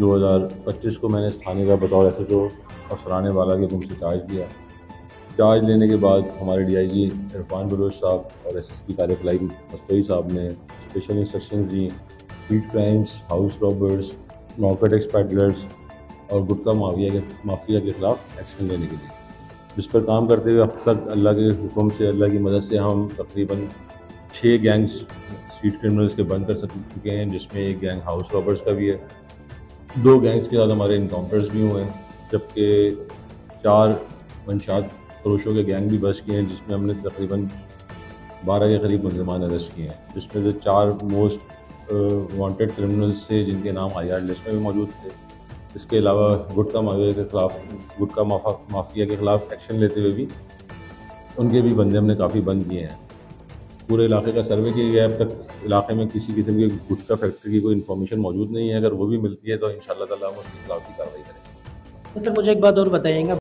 2025 کو میں نے اس تھانے کا بطور SHO افسران والا کے حکم سے چارج لیا۔ چارج لینے کے بعد ہمارے DIG عرفان بلوچ صاحب اور SSP طارق لائی مستوی صاحب نے اسپیشل انسٹرکشنز دی street crimes, house robbers, narcotics peddlers اور گٹکا مافیا کے خلاف ایکشن لینے کے لیے، جس پر کام کرتے ہوئے اب تک اللہ کے حکم سے، اللہ کی مدد سے ہم تقریباً 6 گینگز اسٹریٹ کرمنلز کے بند کر چکے ہیں، جس میں ایک گینگ ہاؤس رابرز کا بھی ہے، 2 گینگز کے ساتھ ہمارے انکاؤنٹرز بھی ہوئے ہیں، جبکہ 4 منشیات فروشوں کے گینگ بھی بچ گئے ہیں، جس میں ہم نے تقریباً 12 کے قریب ملزمان اریسٹ کیے ہیں، جس میں سے 4 موسٹ وانٹیڈ کرمنلز تھے جن کے نام IR لسٹ میں بھی موجود تھے۔ اس کے علاوہ گٹکا مافیا کے خلاف ایکشن لیتے ہوئے بھی ان کے بھی بندے ہم نے کافی بند کیے ہیں۔ پورے علاقے کا سروے کیا گیا ہے، اب تک علاقے میں کسی قسم کی گٹکا فیکٹری کی کوئی انفارمیشن موجود نہیں ہے، اگر وہ بھی ملتی ہے تو انشاءاللہ تعالیٰ ہم اس کے خلاف بھی کارروائی کریں گے۔ سر مجھے ایک بات اور بتائیے گا،